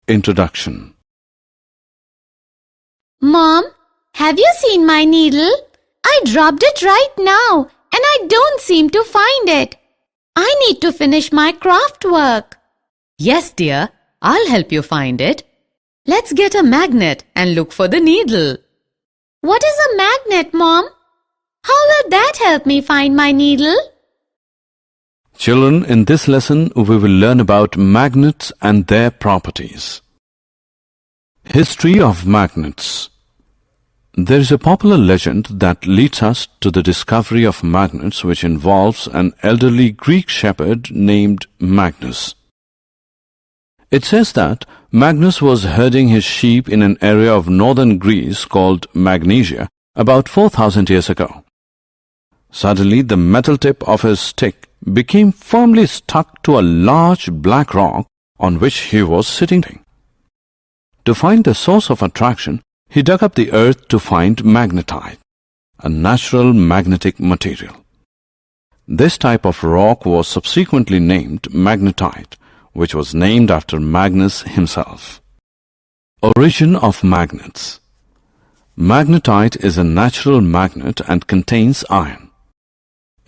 Introduction. Mom, have you seen my needle? I dropped it right now and I don't seem to find it. I need to finish my craft work. Yes, dear, I'll help you find it. Let's get a magnet and look for the needle. What is a magnet, Mom? How will that help me find my needle? Children, in this lesson we will learn about magnets and their properties. History of magnets. There is a popular legend that leads us to the discovery of magnets, which involves an elderly Greek shepherd named Magnus. It says that Magnus was herding his sheep in an area of northern Greece called Magnesia about 4,000 years ago. Suddenly, the metal tip of his stick became firmly stuck to a large black rock on which he was sitting. To find the source of attraction, he dug up the earth to find magnetite, a natural magnetic material. This type of rock was subsequently named magnetite, which was named after Magnus himself. Origin of magnets. Magnetite is a natural magnet and contains iron.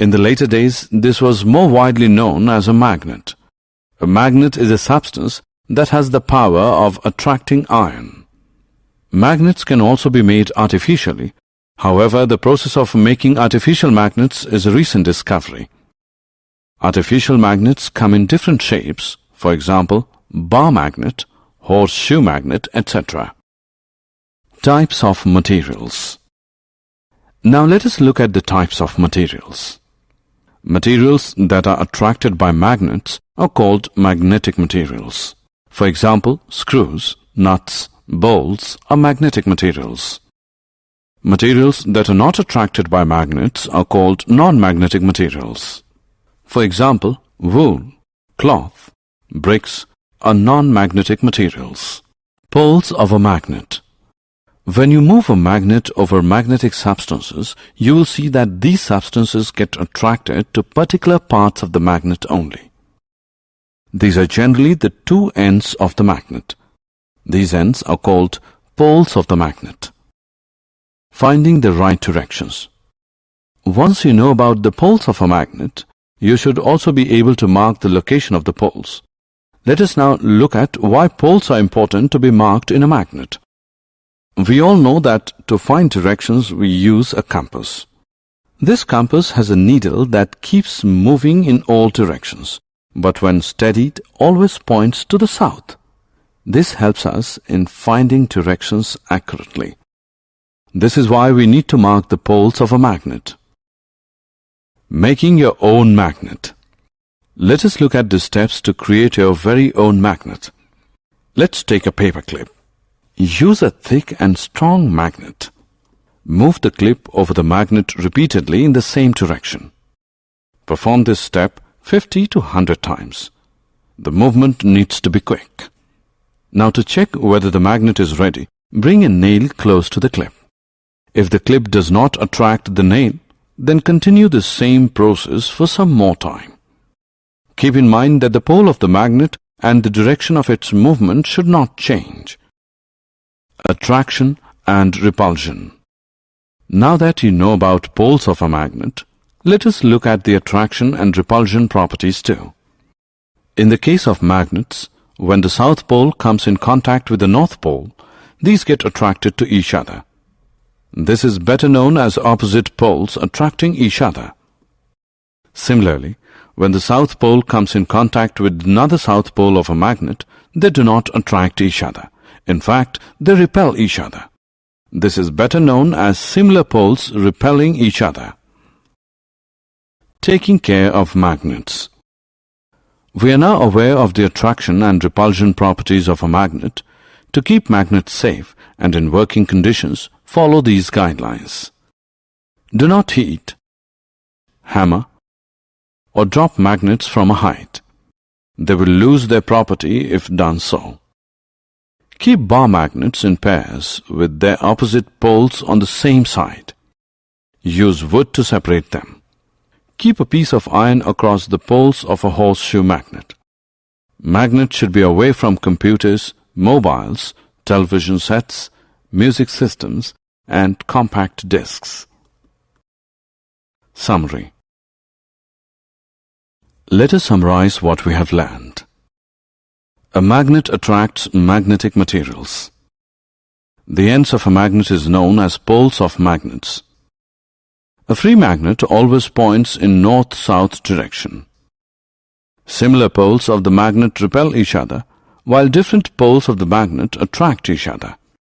In the later days, this was more widely known as a magnet. A magnet is a substance that has the power of attracting iron. Magnets can also be made artificially. However, the process of making artificial magnets is a recent discovery. Artificial magnets come in different shapes, for example, bar magnet, horseshoe magnet, etc. Types of materials. Now let us look at the types of materials. Materials that are attracted by magnets are called magnetic materials. For example, screws, nuts, bolts are magnetic materials. Materials that are not attracted by magnets are called non-magnetic materials. For example, wool, cloth, bricks are non-magnetic materials. Poles of a magnet. When you move a magnet over magnetic substances, you will see that these substances get attracted to particular parts of the magnet only. These are generally the two ends of the magnet. These ends are called poles of the magnet. Finding the right directions. Once you know about the poles of a magnet, you should also be able to mark the location of the poles. Let us now look at why poles are important to be marked in a magnet. We all know that to find directions we use a compass. This compass has a needle that keeps moving in all directions, but when steadied always points to the south. This helps us in finding directions accurately. This is why we need to mark the poles of a magnet. Making your own magnet. Let us look at the steps to create your very own magnet. Let's take a paper clip. Use a thick and strong magnet. Move the clip over the magnet repeatedly in the same direction. Perform this step 50 to 100 times. The movement needs to be quick. Now to check whether the magnet is ready, bring a nail close to the clip. If the clip does not attract the nail, then continue the same process for some more time. Keep in mind that the pole of the magnet and the direction of its movement should not change. Attraction and repulsion. Now that you know about poles of a magnet, let us look at the attraction and repulsion properties too. In the case of magnets, when the south pole comes in contact with the north pole, these get attracted to each other. This is better known as opposite poles attracting each other. Similarly, when the south pole comes in contact with another south pole of a magnet, they do not attract each other. In fact, they repel each other. This is better known as similar poles repelling each other. Taking care of magnets. We are now aware of the attraction and repulsion properties of a magnet. To keep magnets safe and in working conditions, follow these guidelines. Do not heat, hammer, or drop magnets from a height. They will lose their property if done so. Keep bar magnets in pairs with their opposite poles on the same side. Use wood to separate them. Keep a piece of iron across the poles of a horseshoe magnet. Magnets should be away from computers, mobiles, television sets, music systems, and compact discs. Summary. Let us summarize what we have learned. A magnet attracts magnetic materials. The ends of a magnet is known as poles of magnets. A free magnet always points in north-south direction. Similar poles of the magnet repel each other, while different poles of the magnet attract each other.